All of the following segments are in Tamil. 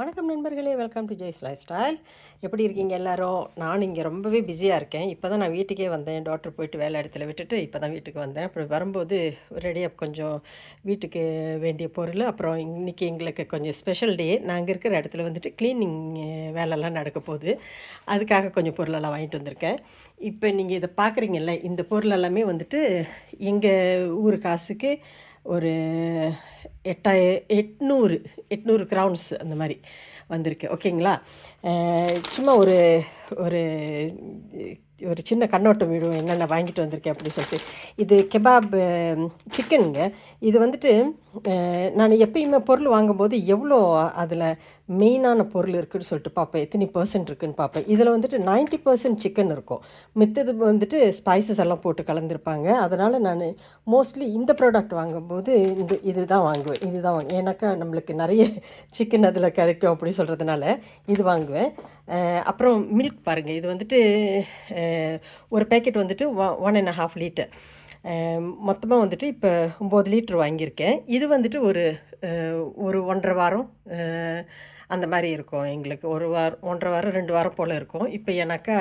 வணக்கம் நண்பர்களே, welcome to Jai's life style. எப்படி இருக்கீங்க எல்லாரும்? நான் இங்கே ரொம்பவே பிஸியாக இருக்கேன். இப்போ தான் நான் வீட்டுக்கே வந்தேன். டாக்டர் போயிட்டு வேலை இடத்துல விட்டுட்டு இப்போ தான் வீட்டுக்கு வந்தேன். அப்படி வரும்போது ரெடியாக கொஞ்சம் வீட்டுக்கு வேண்டிய பொருள், அப்புறம் இன்றைக்கி எங்களுக்கு கொஞ்சம் ஸ்பெஷல் டே. நாங்கள் இருக்கிற இடத்துல வந்துட்டு க்ளீனிங் வேலைலாம் நடக்க போகுது. அதுக்காக கொஞ்சம் பொருளெல்லாம் வாங்கிட்டு வந்திருக்கேன். இப்போ நீங்கள் இதை பார்க்குறீங்கல்ல, இந்த பொருள் எல்லாமே வந்துட்டு எங்கள் ஊர் காசுக்கு ஒரு 800 800 கிரவுன்ஸ் அந்த மாதிரி வந்திருக்கு. ஓகேங்களா? சும்மா ஒரு ஒரு ஒரு சின்ன கண்ணோட்டம் விடுவோம் என்னென்ன வாங்கிட்டு வந்திருக்கேன் அப்படின்னு சொல்லிட்டு. இது கெபாப் சிக்கனுங்க. இது வந்துட்டு நான் எப்பயுமே பொருள் வாங்கும்போது எவ்வளோ அதில் மெயினான பொருள் இருக்குதுன்னு சொல்லிட்டு பார்ப்பேன், எத்தனை % இருக்குதுன்னு பார்ப்பேன். இதில் வந்துட்டு 90% சிக்கன் இருக்கும், மித்தது வந்துட்டு ஸ்பைசஸ் எல்லாம் போட்டு கலந்துருப்பாங்க. அதனால் நான் மோஸ்ட்லி இந்த ப்ராடக்ட் வாங்கும்போது இது தான் வாங்குவேன். ஏன்னாக்கா நம்மளுக்கு நிறைய சிக்கன் அதில் கிடைக்கும் அப்படின்னு சொல்கிறதுனால இது வாங்குவேன். அப்புறம் மில்க் பாருங்கள், இது வந்துட்டு ஒரு பேக்கெட் வந்துட்டு 1.5 லிட்டர். மொத்தமாக வந்துட்டு இப்போ 9 லிட்டர் வாங்கியிருக்கேன். இது வந்துட்டு ஒரு 1.5 வாரம் அந்த மாதிரி இருக்கும் எங்களுக்கு. 1.5 வாரம் 2 வாரம் போல் இருக்கும். இப்போ ஏன்னாக்கா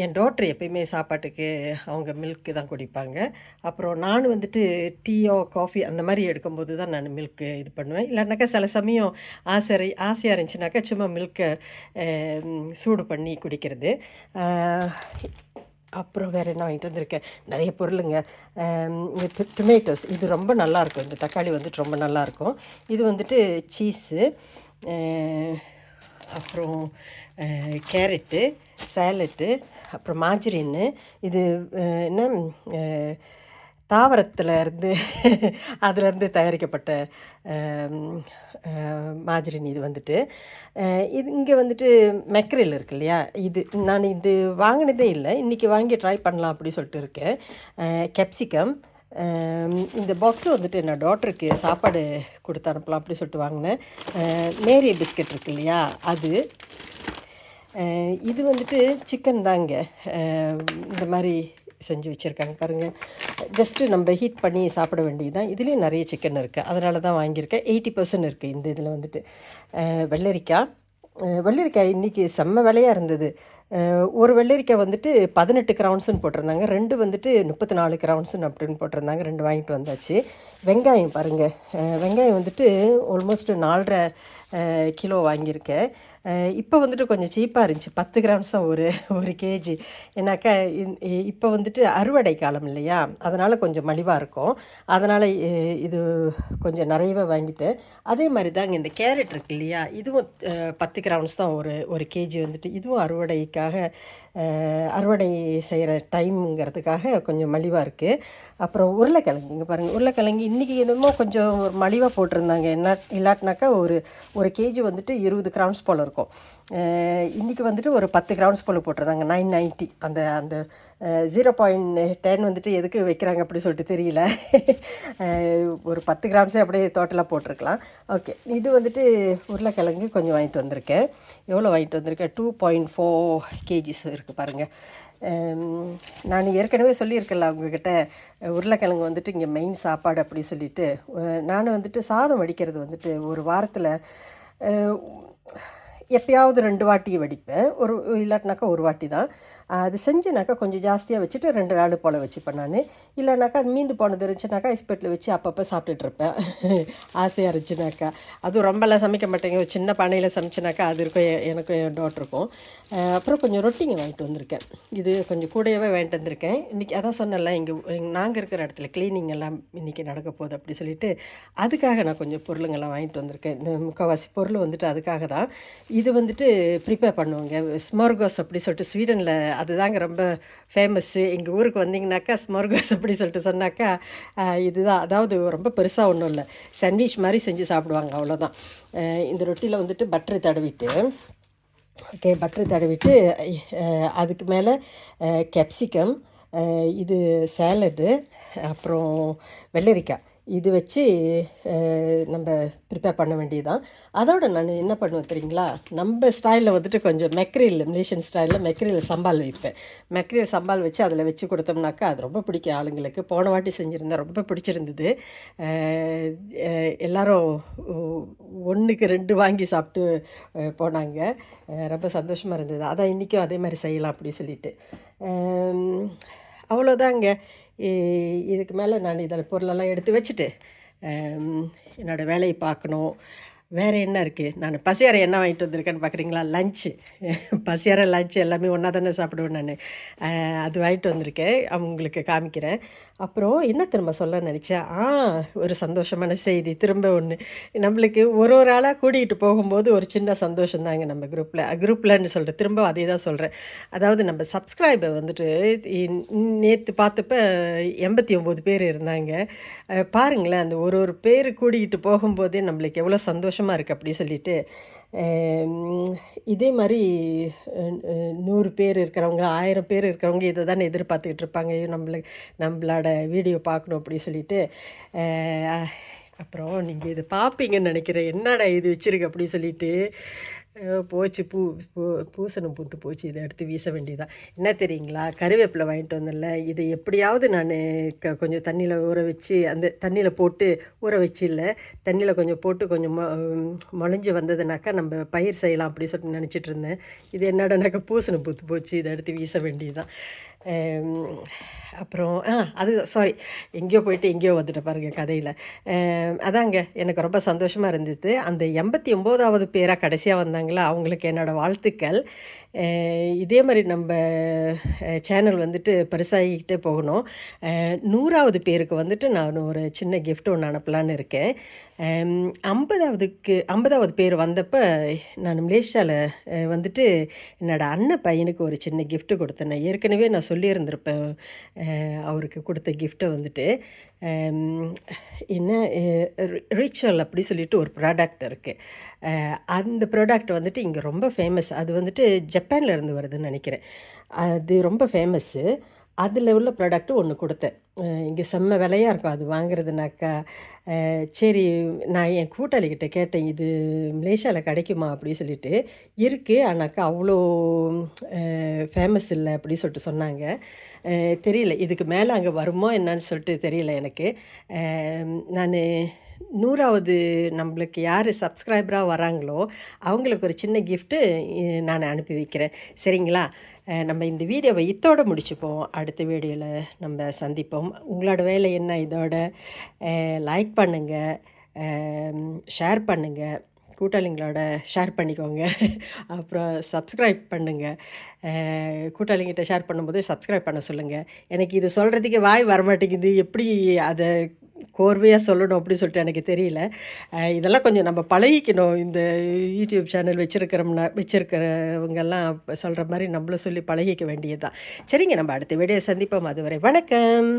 என் டாக்டர் எப்பயுமே சாப்பாட்டுக்கு அவங்க மில்க்கு தான் குடிப்பாங்க. அப்புறம் நான் வந்துட்டு டீயோ காஃபி அந்த மாதிரி எடுக்கும்போது தான் நான் மில்க்கு இது பண்ணுவேன். இல்லைனாக்கா சில சமயம் ஆசையாக இருந்துச்சுனாக்கா சும்மா மில்க்கை சூடு பண்ணி குடிக்கிறது. அப்புறம் வேறு என்ன வாங்கிட்டு வந்திருக்கேன், நிறைய பொருளுங்க. இந்த டொமேட்டோஸ் இது ரொம்ப நல்லாயிருக்கும். இந்த தக்காளி வந்துட்டு ரொம்ப நல்லாயிருக்கும். இது வந்துட்டு சீஸு, அப்புறம் கேரட்டு, சேலட்டு, அப்புறம் மாஜரின்னு. இது என்ன தாவரத்தில் இருந்து அதிலேருந்து தயாரிக்கப்பட்ட மாஜரின். இது வந்துட்டு இது இங்கே வந்துட்டு மெக்ரில் இருக்கு இல்லையா, நான் இது வாங்கினதே இல்லை, இன்றைக்கி வாங்கி ட்ரை பண்ணலாம் அப்படி சொல்லிட்டு இருக்கேன். கேப்சிகம். இந்த பாக்ஸு வந்துட்டு நான் டாக்டருக்கு சாப்பாடு கொடுத்து அனுப்பலாம் அப்படி சொல்லிட்டு வாங்கினேன். மேரி பிஸ்கட் இருக்கு இல்லையா, அது. இது வந்துட்டு சிக்கன் தாங்க. இந்த மாதிரி செஞ்சு வச்சுருக்காங்க பாருங்கள். ஜஸ்ட்டு நம்ம ஹீட் பண்ணி சாப்பிட வேண்டியது தான். இதுலேயும் நிறைய சிக்கன் இருக்குது, அதனால தான் வாங்கியிருக்கேன். 80% இருக்குது இந்த இதில் வந்துட்டு. வெள்ளரிக்காய் இன்றைக்கி செம்ம விலையாக இருந்தது. ஒரு வெள்ளரிக்காய் வந்துட்டு 18 கிரவுன்ஸுன்னு போட்டிருந்தாங்க, 2 வந்துட்டு 34 கிரவுன்ஸுன்னு அப்படின்னு போட்டிருந்தாங்க. 2 வாங்கிட்டு வந்தாச்சு. வெங்காயம் பாருங்கள், வெங்காயம் வந்துட்டு ஆல்மோஸ்ட் 4.5 கிலோ வாங்கியிருக்கேன். இப்போ வந்துட்டு கொஞ்சம் சீப்பாக இருந்துச்சு, 10 கிராம்ஸ் தான் ஒரு கேஜி. ஏன்னாக்கா இப்போ வந்துட்டு அறுவடை காலம் இல்லையா, அதனால் கொஞ்சம் மலிவாக இருக்கும். அதனால் இது கொஞ்சம் நிறையவே வாங்கிட்டேன். அதே மாதிரி தாங்க இந்த கேரட் இருக்கு இல்லையா, இதுவும் 10 கிராம்ஸ் தான் ஒரு கேஜி வந்துட்டு. இதுவும் அறுவடை செய்கிற டைமுங்கிறதுக்காக கொஞ்சம் மலிவாக இருக்குது. அப்புறம் உருளைக்கிழங்கு இங்கே பாருங்கள். உருளைக்கிழங்கு இன்றைக்கி என்னமோ கொஞ்சம் மலிவாக போட்டிருந்தாங்க. இல்லாட்டினாக்கா ஒரு கேஜி வந்துட்டு 20 கிராம்ஸ் போல் இருக்கும். இன்றைக்கி வந்துட்டு ஒரு 10 கிராம்ஸ் போல் போட்டிருந்தாங்க, 990. அந்த 0.10 வந்துட்டு எதுக்கு வைக்கிறாங்க அப்படி சொல்லிட்டு தெரியல. ஒரு 10 கிராம்ஸே அப்படியே டோட்டலாக போட்டிருக்கலாம். ஓகே, இது வந்துட்டு உருளைக்கிழங்கு கொஞ்சம் வாங்கிட்டு வந்திருக்கேன். எவ்வளோ வாங்கிட்டு வந்திருக்கேன், 2.4 கேஜிஸ் இருக்குது பாருங்கள். நான் ஏற்கனவே சொல்லியிருக்கல அவங்கக்கிட்ட, உருளைக்கிழங்கு வந்துட்டு இங்கே மெயின் சாப்பாடு அப்படி சொல்லிவிட்டு. நான் வந்துட்டு சாதம் வடிக்கிறது வந்துட்டு ஒரு வாரத்தில் எப்பயாவது 2 வாட்டி வடிப்பேன், இல்லாட்டினாக்கா ஒரு வாட்டி தான். அது செஞ்சுனாக்கா கொஞ்சம் ஜாஸ்தியாக வச்சுட்டு 2 நாள் போல் வச்சுப்பேன் நான். இல்லைனாக்கா அது மீந்து போனது இருந்துச்சுனாக்கா ஐஸ்பெட்டில் வச்சு அப்பப்போ சாப்பிட்டுட்ருப்பேன், ஆசையாக இருந்துச்சுனாக்கா. அதுவும் ரொம்பலாம் சமைக்க மாட்டேங்க, ஒரு சின்ன பானையில் சமைச்சினாக்கா அது இருக்கும் எனக்கும் என் டாக்டருக்கும். அப்புறம் கொஞ்சம் ரொட்டிங்க வாங்கிட்டு வந்திருக்கேன். இது கொஞ்சம் கூடவே வாங்கிட்டு வந்திருக்கேன். இன்றைக்கி அதான் சொன்னல, நாங்கள் இருக்கிற இடத்துல க்ளீனிங் எல்லாம் இன்றைக்கி நடக்க போகுது அப்படி சொல்லிவிட்டு அதுக்காக நான் கொஞ்சம் பொருளுங்கள்லாம் வாங்கிட்டு வந்திருக்கேன். இந்த முக்கால்வாசி பொருள் வந்துட்டு அதுக்காக தான். இது வந்துட்டு ப்ரிப்பேர் பண்ணுவோங்க, ஸ்மோர்கோஸ் அப்படி சொல்லிட்டு. ஸ்வீடனில் அதுதாங்க ரொம்ப ஃபேமஸ்ஸு. எங்கள் ஊருக்கு வந்திங்கனாக்கா ஸ்மோர்கோஸ் அப்படி சொல்லிட்டு சொன்னாக்கா இதுதான். அதாவது ரொம்ப பெருசாக ஒன்றும் இல்லை, சாண்ட்விச் மாதிரி செஞ்சு சாப்பிடுவாங்க, அவ்வளோதான். இந்த ரொட்டியில் வந்துட்டு பட்டர் தடவிட்டு அதுக்கு மேலே கேப்சிகம், இது சேலடு, அப்புறம் வெள்ளரிக்காய், இது வச்சு நம்ம ப்ரிப்பேர் பண்ண வேண்டியதுதான். அதோடு நான் என்ன பண்ணுவேன் தெரியுங்களா, நம்ம ஸ்டைலில் வந்துட்டு கொஞ்சம் மெக்ரீல், மலேசியன் ஸ்டைலில் மெக்ரீல் சம்பால் வைப்பேன். மெக்ரீல் சம்பால் வச்சு அதில் வச்சு கொடுத்தோம்னாக்கா அது ரொம்ப பிடிக்கும் ஆளுங்களுக்கு. போன வாட்டி செஞ்சுருந்தேன், ரொம்ப பிடிச்சிருந்தது. எல்லோரும் 1க்கு 2 வாங்கி சாப்பிட்டு போனாங்க. ரொம்ப சந்தோஷமாக இருந்தது. அதான் இன்றைக்கும் அதே மாதிரி செய்யலாம் அப்படி சொல்லிட்டு. அவ்வளோதாங்க. இதுக்கு மேலே நான் இதில் பொருளெல்லாம் எடுத்து வச்சுட்டு என்னோடய வேலையை பார்க்கணும். வேறு என்ன இருக்குது, நான் பசியார என்ன வாங்கிட்டு வந்திருக்கேன்னு பார்க்குறீங்களா? லஞ்சு, பசியார லஞ்சு எல்லாமே ஒன்றா தானே சாப்பிடுவேன் நான். அது வாங்கிட்டு வந்திருக்கேன், உங்களுக்கு காமிக்கிறேன். அப்புறம் என்ன திரும்ப சொல்ல நினச்சேன், ஒரு சந்தோஷமான செய்தி திரும்ப ஒன்று. நம்மளுக்கு ஒரு ஆளாக கூட்டிகிட்டு போகும்போது ஒரு சின்ன சந்தோஷந்தாங்க நம்ம குரூப்பில்னு சொல்கிறேன். திரும்ப அதே தான் சொல்கிறேன். அதாவது நம்ம சப்ஸ்கிரைபர் வந்துட்டு நேற்று பார்த்தப்ப 89 பேர் இருந்தாங்க. பாருங்களேன், அந்த ஒரு பேர் கூட்டிகிட்டு போகும்போதே நம்மளுக்கு எவ்வளோ சந்தோஷமாக இருக்குது அப்படி சொல்லிட்டு. இதே மாதிரி 100 பேர் இருக்கிறவங்க, 1000 பேர் இருக்கிறவங்க இதை தானே எதிர்பார்த்துக்கிட்டு இருப்பாங்க. நம்மளோட வீடியோ பார்க்கணும் அப்படி சொல்லிட்டு. அப்புறம் நீங்கள் இதை பார்ப்பீங்கன்னு நினைக்கிறேன். என்னடா இது வச்சுருக்கு அப்படி சொல்லிட்டு. போச்சு, பூசணம் பூத்து போச்சு, இதை எடுத்து வீச வேண்டியதான். என்ன தெரியுங்களா, கருவேப்பிலை வாங்கிட்டு வந்தேன்ல, இதை எப்படியாவது நான் கொஞ்சம் தண்ணியில் ஊற வச்சு, அந்த தண்ணியில் போட்டு ஊற வச்சு இல்லை, தண்ணியில் கொஞ்சம் போட்டு கொஞ்சம் முளைஞ்சி வந்ததுனாக்கா நம்ம பயிர் செய்யலாம் அப்படி சொல்லிட்டு நினச்சிட்டு இருந்தேன். இது என்னடானாக்கா பூசணம் பூத்து போச்சு, இதை எடுத்து வீச வேண்டியதுதான். அப்புறம் அது சாரி, எங்கேயோ போயிட்டு எங்கேயோ வந்துட்டு பாருங்கள் கதையில். அதாங்க எனக்கு ரொம்ப சந்தோஷமாக இருந்தது. அந்த 89வது பேராக கடைசியாக வந்தாங்களா, அவங்களுக்கு என்னோடய வாழ்த்துக்கள். இதே மாதிரி நம்ம சேனல் வந்துட்டு பெருசாகிக்கிட்டே போகணும். 100வது பேருக்கு வந்துட்டு நான் ஒரு சின்ன கிஃப்ட் ஒன்று அனுப்பலான்னு இருக்கேன். 50வது பேர் வந்தப்போ நான் மலேசியாவில் வந்துட்டு என்னோடய அண்ணன் பையனுக்கு ஒரு சின்ன கிஃப்ட்டு கொடுத்தேன். ஏற்கனவே நான் சொல்லியிருந்திருப்பேன் அவருக்கு கொடுத்த கிஃப்ட்டை வந்துட்டு. என்ன ரிச்சுவல் அப்படி சொல்லிட்டு ஒரு ப்ராடக்ட் இருக்குது. அந்த ப்ராடக்ட் வந்துட்டு இங்கே ரொம்ப ஃபேமஸ். அது வந்துட்டு ஜப்பானில் இருந்து வருதுன்னு நினைக்கிறேன். அது ரொம்ப ஃபேமஸ்ஸு. அதில் உள்ள ப்ராடக்ட்டு ஒன்று கொடுத்தேன். இங்கே செம்ம விலையாக இருக்கும் அது வாங்குறதுனாக்கா. சரி, நான் என் கூட்டாளிக்கிட்ட கேட்டேன், இது மலேசியாவில் கிடைக்குமா அப்படி சொல்லிட்டு. இருக்குது, ஆனாக்கா அவ்வளோ ஃபேமஸ் இல்லை அப்படி சொல்லிட்டு சொன்னாங்க. தெரியல, இதுக்கு மேலே அங்கே வருமோ என்னன்னு சொல்லிட்டு தெரியல எனக்கு. நான் 100வது நம்மளுக்கு யார் சப்ஸ்கிரைபராக வராங்களோ அவங்களுக்கு ஒரு சின்ன கிஃப்ட்டு நான் அனுப்பி வைக்கிறேன். சரிங்களா? நம்ம இந்த வீடியோவை இத்தோடு முடிச்சுப்போம். அடுத்த வீடியோவில் நம்ம சந்திப்போம். உங்களோட வேலை என்ன இதோட? லைக் பண்ணுங்கள், ஷேர் பண்ணுங்கள், கூட்டாளிங்களோட ஷேர் பண்ணிக்கோங்க. அப்புறம் சப்ஸ்கிரைப் பண்ணுங்கள். கூட்டாளிங்கிட்ட ஷேர் பண்ணும்போது சப்ஸ்கிரைப் பண்ண சொல்லுங்கள். எனக்கு இது சொல்கிறதுக்கே வாய் வரமாட்டேங்குது, எப்படி அதை கோர்வையாக சொல்லணும் அப்படி சொல்லிட்டு எனக்கு தெரியல. இதெல்லாம் கொஞ்சம் நம்ம பழகிக்கணும். இந்த யூடியூப் சேனல் வச்சுருக்கிறவங்கெல்லாம் சொல்கிற மாதிரி நம்மளும் சொல்லி பழகிக்க வேண்டியது தான். சரிங்க, நம்ம அடுத்த வீடியோ சந்திப்போம். அதுவரை வணக்கம்.